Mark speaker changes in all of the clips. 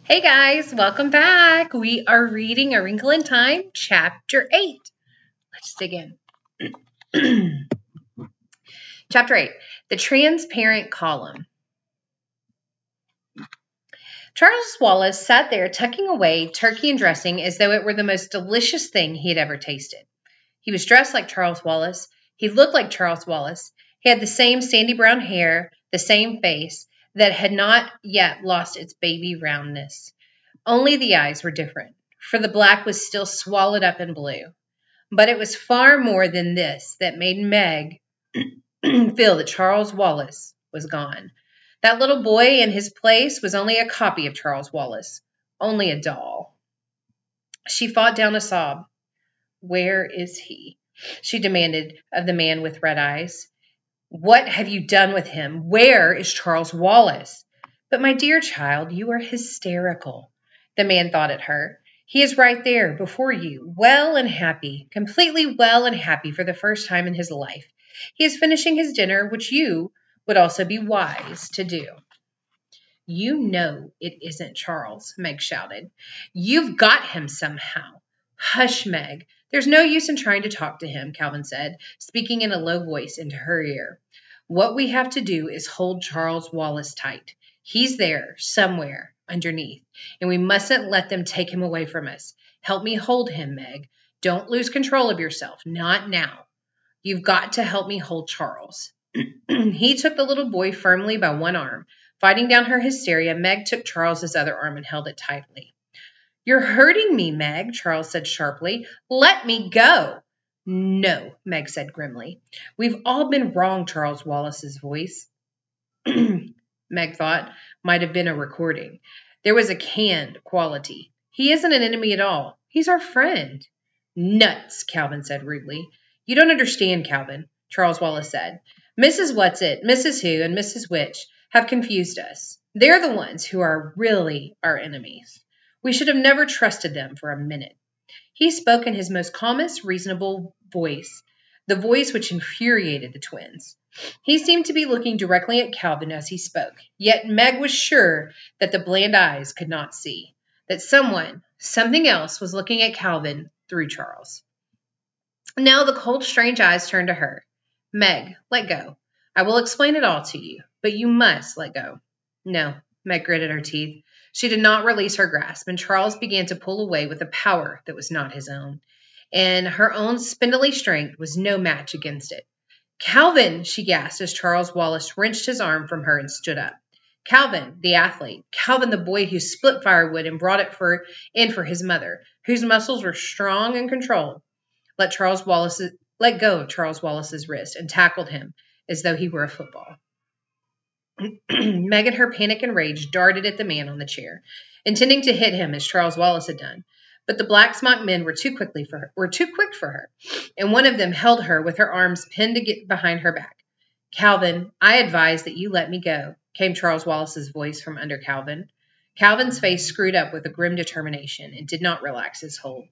Speaker 1: Hey guys, welcome back. We are reading A Wrinkle in Time, Chapter 8. Let's dig in. Chapter 8, The Transparent Column. Charles Wallace sat there tucking away turkey and dressing as though it were the most delicious thing he had ever tasted. He was dressed like Charles Wallace. He looked like Charles Wallace. He had the same sandy brown hair, the same face that had not yet lost its baby roundness. Only the eyes were different, for the black was still swallowed up in blue. But it was far more than this that made Meg feel that Charles Wallace was gone. That little boy in his place was only a copy of Charles Wallace, only a doll. She fought down a sob. "Where is he?" she demanded of the man with red eyes. "What have you done with him? Where is Charles Wallace?" "But my dear child, you are hysterical." The man thought at her. "He is right there before you, well and happy, completely well and happy for the first time in his life. He is finishing his dinner, which you would also be wise to do." "You know it isn't Charles," Meg shouted. "You've got him somehow." "Hush, Meg. There's no use in trying to talk to him," Calvin said, speaking in a low voice into her ear. "What we have to do is hold Charles Wallace tight. He's there, somewhere, underneath, and we mustn't let them take him away from us. Help me hold him, Meg. Don't lose control of yourself. Not now. You've got to help me hold Charles." He took the little boy firmly by one arm. Fighting down her hysteria, Meg took Charles's other arm and held it tightly. "You're hurting me, Meg," Charles said sharply. "Let me go." "No," Meg said grimly. "We've all been wrong," Charles Wallace's voice, Meg thought, might have been a recording. There was a canned quality. "He isn't an enemy at all. He's our friend." "Nuts," Calvin said rudely. "You don't understand, Calvin," Charles Wallace said. "Mrs. Whatsit, Mrs. Who, and Mrs. Which have confused us. They're the ones who are really our enemies. We should have never trusted them for a minute." He spoke in his most calmest, reasonable voice, the voice which infuriated the twins. He seemed to be looking directly at Calvin as he spoke, yet Meg was sure that the bland eyes could not see, that something else was looking at Calvin through Charles. Now the cold, strange eyes turned to her. "Meg, let go. I will explain it all to you, but you must let go." "No," Meg gritted her teeth. She did not release her grasp, and Charles began to pull away with a power that was not his own, and her own spindly strength was no match against it. "Calvin!" she gasped as Charles Wallace wrenched his arm from her and stood up. Calvin, the athlete, Calvin, the boy who split firewood and brought it in for his mother, whose muscles were strong and controlled, let go of Charles Wallace's wrist and tackled him as though he were a football. Meg, in her panic and rage, darted at the man on the chair, intending to hit him as Charles Wallace had done. But the black smock men were too quick for her, and one of them held her with her arms pinned behind her back. "Calvin, I advise that you let me go," came Charles Wallace's voice from under Calvin. Calvin's face screwed up with a grim determination and did not relax his hold.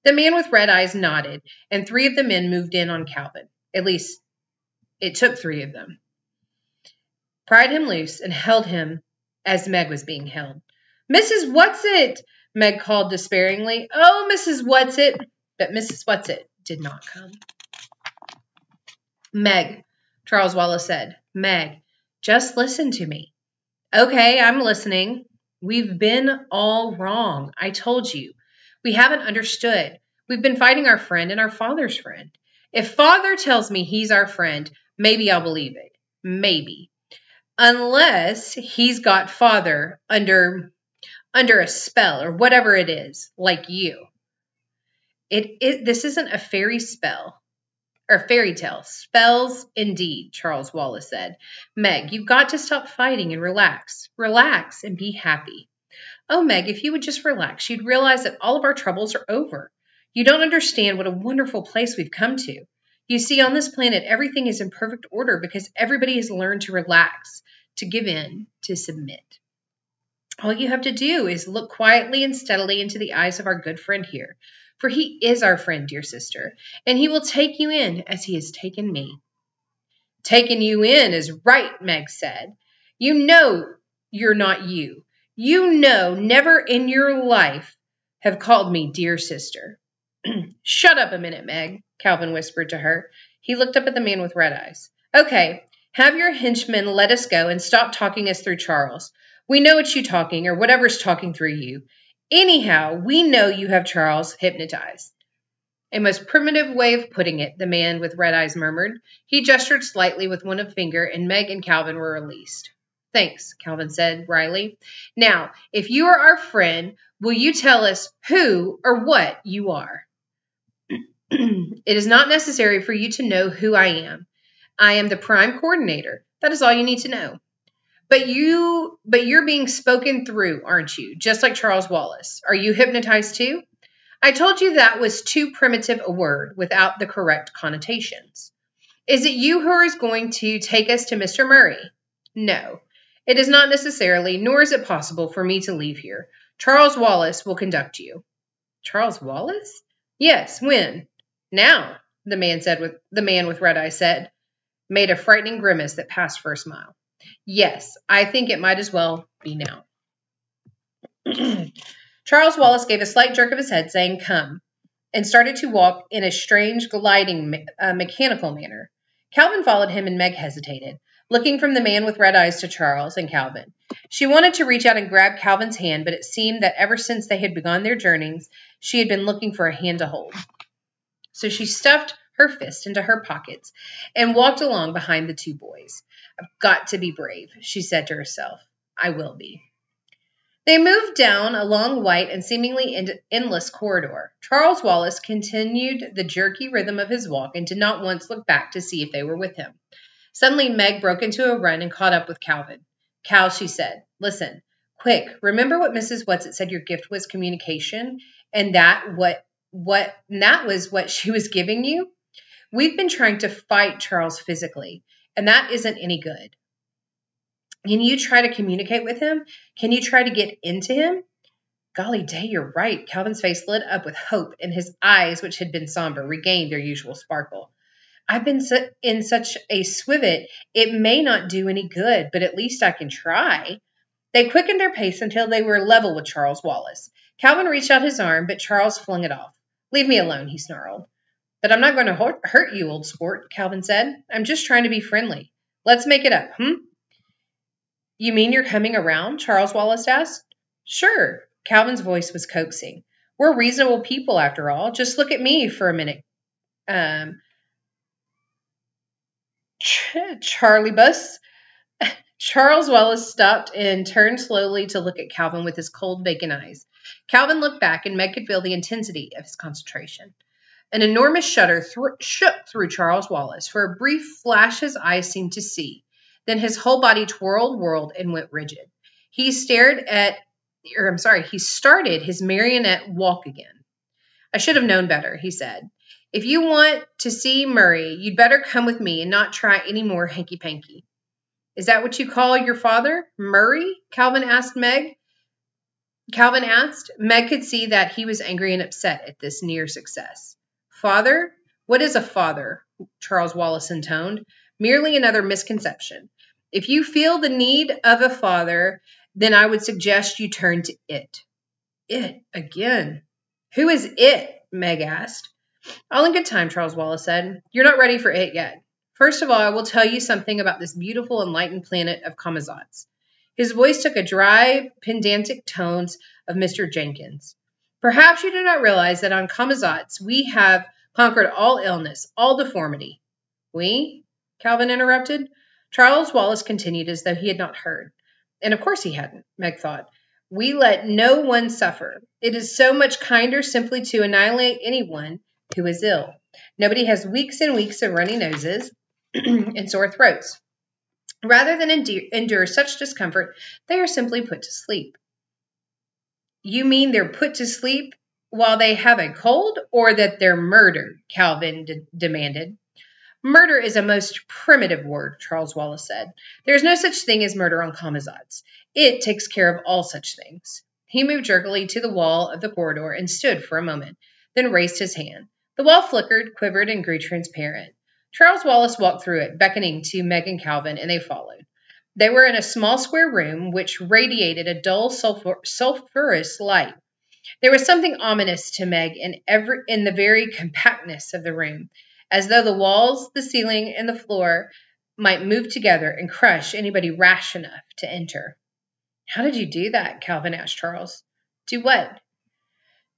Speaker 1: The man with red eyes nodded, and 3 of the men moved in on Calvin. At least, it took 3 of them. Pried him loose and held him as Meg was being held. "Mrs. Whatsit!" Meg called despairingly. "Oh, Mrs. Whatsit!" But Mrs. Whatsit did not come. "Meg," Charles Wallace said. "Meg, just listen to me." "Okay, I'm listening." "We've been all wrong. I told you. We haven't understood. We've been fighting our friend and our father's friend. If father tells me he's our friend, maybe I'll believe it. Maybe. Unless he's got father under a spell or whatever it is, like you." This isn't a fairy spell or fairy tale. Spells indeed," Charles Wallace said. "Meg, you've got to stop fighting and relax. Relax and be happy." "Oh, Meg, if you would just relax, you'd realize that all of our troubles are over. You don't understand what a wonderful place we've come to. You see, on this planet, everything is in perfect order because everybody has learned to relax, to give in, to submit. All you have to do is look quietly and steadily into the eyes of our good friend here, for he is our friend, dear sister, and he will take you in as he has taken me." "Taken you in is right," Meg said. "You know you're not you. You know, never in your life have called me dear sister. Shut up a minute, Meg, Calvin whispered to her. He looked up at the man with red eyes. Okay, have your henchmen let us go and stop talking us through Charles. We know it's you talking, or whatever's talking through you. Anyhow, we know you have Charles hypnotized. A most primitive way of putting it, the man with red eyes murmured. He gestured slightly with one finger, and Meg and Calvin were released. Thanks, Calvin said wryly. Now, if you are our friend, will you tell us who or what you are? It is not necessary for you to know who I am. I am the prime coordinator. That is all you need to know. But you're being spoken through, aren't you? Just like Charles Wallace. Are you hypnotized too? I told you that was too primitive a word without the correct connotations. Is it you who is going to take us to Mr. Murray? No, it is not necessarily, nor is it possible for me to leave here. Charles Wallace will conduct you. Charles Wallace? Yes, when? Now, the man with red eyes said, made a frightening grimace that passed for a smile. Yes, I think it might as well be now. Charles Wallace gave a slight jerk of his head, saying, come, and started to walk in a strange, gliding, mechanical manner. Calvin followed him, and Meg hesitated, looking from the man with red eyes to Charles and Calvin. She wanted to reach out and grab Calvin's hand, but it seemed that ever since they had begun their journeys, she had been looking for a hand to hold. So she stuffed her fist into her pockets and walked along behind the two boys. I've got to be brave, she said to herself. I will be. They moved down a long, white, and seemingly endless corridor. Charles Wallace continued the jerky rhythm of his walk and did not once look back to see if they were with him. Suddenly, Meg broke into a run and caught up with Calvin. Cal, she said, listen, quick, remember what Mrs. Whatsit said your gift was communication, and that was what she was giving you? We've been trying to fight Charles physically, and that isn't any good. Can you try to communicate with him? Can you try to get into him? Golly day, you're right. Calvin's face lit up with hope, and his eyes, which had been somber, regained their usual sparkle. I've been in such a swivet, it may not do any good, but at least I can try. They quickened their pace until they were level with Charles Wallace. Calvin reached out his arm, but Charles flung it off. Leave me alone, he snarled. But I'm not going to hurt you, old sport, Calvin said. I'm just trying to be friendly. Let's make it up, You mean you're coming around? Charles Wallace asked. Sure, Calvin's voice was coaxing. We're reasonable people, after all. Just look at me for a minute. Charlie Bus. Charles Wallace stopped and turned slowly to look at Calvin with his cold, vacant eyes. Calvin looked back, and Meg could feel the intensity of his concentration. An enormous shudder shook through Charles Wallace. For a brief flash, his eyes seemed to see. Then his whole body whirled and went rigid. He started his marionette walk again. I should have known better, he said. If you want to see Murray, you'd better come with me and not try any more hanky-panky. Is that what you call your father? Murray? Calvin asked. Meg could see that he was angry and upset at this near success. Father? What is a father? Charles Wallace intoned. Merely another misconception. If you feel the need of a father, then I would suggest you turn to it. It again. Who is it? Meg asked. All in good time, Charles Wallace said. You're not ready for it yet. First of all, I will tell you something about this beautiful, enlightened planet of Kamazats. His voice took a dry, pedantic tones of Mr. Jenkins. Perhaps you do not realize that on Kamazats we have conquered all illness, all deformity. We? Calvin interrupted. Charles Wallace continued as though he had not heard. And of course he hadn't, Meg thought. We let no one suffer. It is so much kinder simply to annihilate anyone who is ill. Nobody has weeks and weeks of runny noses and sore throats. Rather than endure such discomfort, they are simply put to sleep. You mean they're put to sleep while they have a cold, or that they're murdered? Calvin demanded. Murder is a most primitive word, Charles Wallace said. There is no such thing as murder on Kamazats. It takes care of all such things. He moved jerkily to the wall of the corridor and stood for a moment, then raised his hand. The wall flickered, quivered, and grew transparent. Charles Wallace walked through it, beckoning to Meg and Calvin, and they followed. They were in a small square room which radiated a dull sulphurous light. There was something ominous to Meg in the very compactness of the room, as though the walls, the ceiling, and the floor might move together and crush anybody rash enough to enter. "How did you do that?" Calvin asked Charles. "Do what?"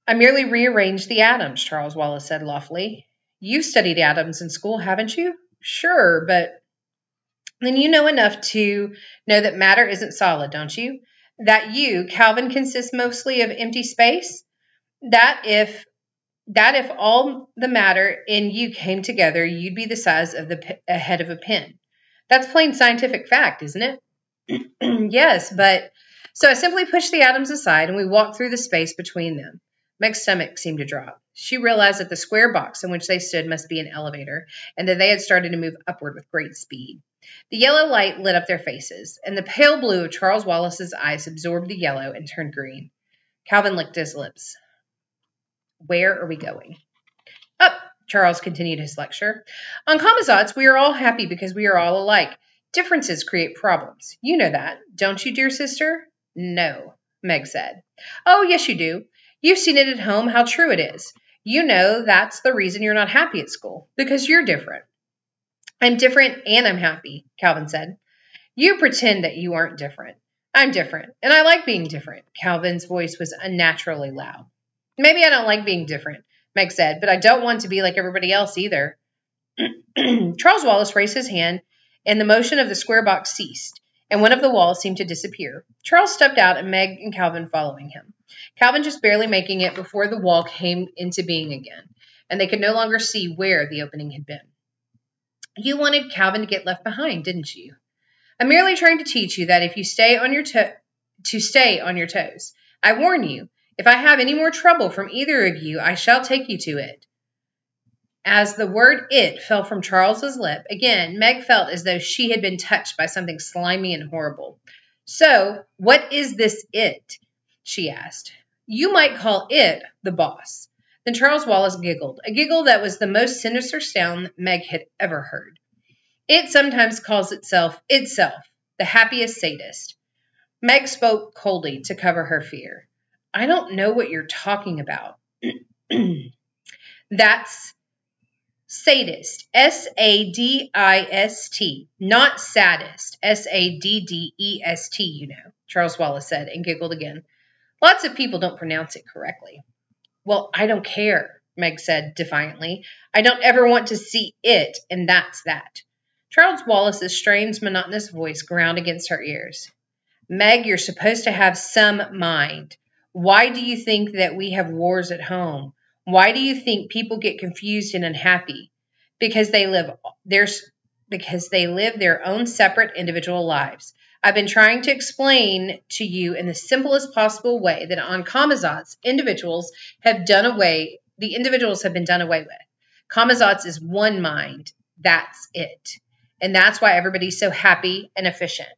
Speaker 1: "I merely rearranged the atoms," Charles Wallace said loftily. "You've studied atoms in school, haven't you?" "Sure, but—" "Then you know enough to know that matter isn't solid, don't you? That you, Calvin, consist mostly of empty space? That if all the matter in you came together, you'd be the size of a head of a pin. That's plain scientific fact, isn't it?" "Yes, but—" "So I simply pushed the atoms aside and we walked through the space between them." Meg's stomach seemed to drop. She realized that the square box in which they stood must be an elevator, and that they had started to move upward with great speed. The yellow light lit up their faces, and the pale blue of Charles Wallace's eyes absorbed the yellow and turned green. Calvin licked his lips. "Where are we going?" "Up," Charles continued his lecture. "On Commozots, we are all happy because we are all alike. Differences create problems. You know that, don't you, dear sister?" "No," Meg said. "Oh, yes, you do. You've seen it at home, how true it is. You know that's the reason you're not happy at school, because you're different." "I'm different and I'm happy," Calvin said. "You pretend that you aren't different. I'm different, and I like being different." Calvin's voice was unnaturally loud. "Maybe I don't like being different," Meg said, "but I don't want to be like everybody else either." Charles Wallace raised his hand, and the motion of the square box ceased, and one of the walls seemed to disappear. Charles stepped out, and Meg and Calvin following him. Calvin just barely making it before the wall came into being again, and they could no longer see where the opening had been. "You wanted Calvin to get left behind, didn't you?" "I'm merely trying to teach you that if you stay on your toes. I warn you, if I have any more trouble from either of you, I shall take you to it." As the word "it" fell from Charles's lip, again Meg felt as though she had been touched by something slimy and horrible. "So, what is this it?" she asked. "You might call it the boss." Then Charles Wallace giggled, a giggle that was the most sinister sound Meg had ever heard. "It sometimes calls itself, the happiest sadist." Meg spoke coldly to cover her fear. "I don't know what you're talking about." "That's sadist, S-A-D-I-S-T, not saddest, S-A-D-D-E-S-T, you know," Charles Wallace said, and giggled again. "Lots of people don't pronounce it correctly." "Well, I don't care," Meg said defiantly. "I don't ever want to see it, and that's that." Charles Wallace's strange, monotonous voice ground against her ears. "Meg, you're supposed to have some mind. Why do you think that we have wars at home? Why do you think people get confused and unhappy? Because they live their own separate individual lives. I've been trying to explain to you in the simplest possible way that on Commozots, the individuals have been done away with. Commozots is one mind. That's it. And that's why everybody's so happy and efficient.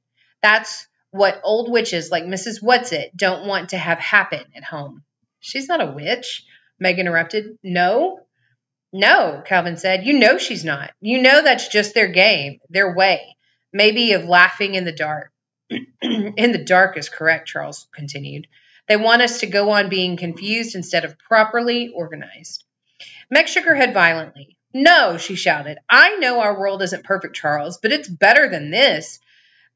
Speaker 1: That's what old witches like Mrs. Whatsit don't want to have happen at home." "She's not a witch," Meg interrupted. No, Calvin said. "You know she's not. You know that's just their game, their way, maybe of laughing in the dark." "In the dark is correct," Charles continued. "They want us to go on being confused instead of properly organized." Meg shook her head violently. "No," she shouted. "I know our world isn't perfect, Charles, but it's better than this.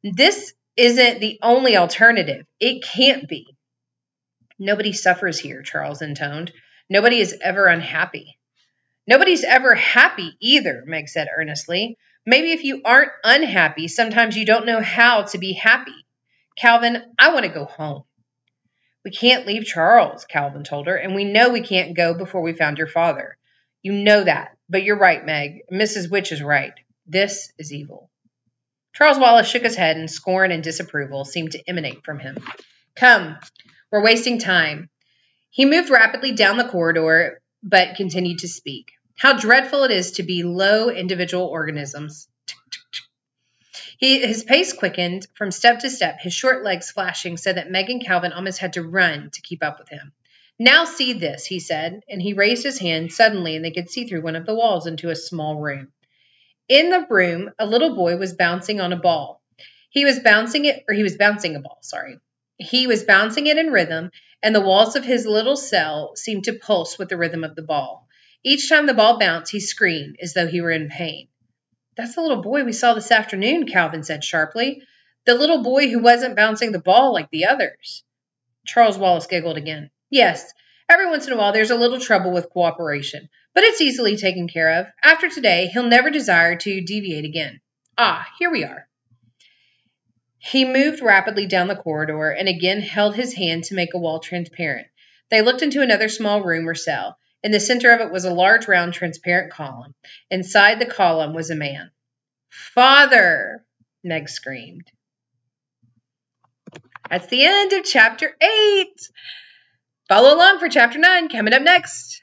Speaker 1: This isn't the only alternative. It can't be." "Nobody suffers here," Charles intoned. "Nobody is ever unhappy." "Nobody's ever happy either," Meg said earnestly. "Maybe if you aren't unhappy, sometimes you don't know how to be happy. Calvin, I want to go home." "We can't leave Charles," Calvin told her, "and we know we can't go before we found your father. You know that, but you're right, Meg. Mrs. Witch is right. This is evil." Charles Wallace shook his head, and scorn and disapproval seemed to emanate from him. "Come, we're wasting time." He moved rapidly down the corridor, but continued to speak. "How dreadful it is to be low individual organisms." His pace quickened from step to step, his short legs flashing so that Meg and Calvin almost had to run to keep up with him. "Now see this," he said, and he raised his hand suddenly, and they could see through one of the walls into a small room. In the room, a little boy was bouncing on a ball. He was bouncing a ball, sorry. He was bouncing it in rhythm, and the walls of his little cell seemed to pulse with the rhythm of the ball. Each time the ball bounced, he screamed as though he were in pain. That's the little boy we saw this afternoon, Calvin said sharply. The little boy who wasn't bouncing the ball like the others. Charles Wallace giggled again. Yes, every once in a while there's a little trouble with cooperation, but it's easily taken care of. After today, he'll never desire to deviate again. Ah, here we are. He moved rapidly down the corridor and again held his hand to make a wall transparent. They looked into another small room or cell. In the center of it was a large, round, transparent column. Inside the column was a man. Father! Meg screamed. That's the end of Chapter 8. Follow along for Chapter 9 coming up next.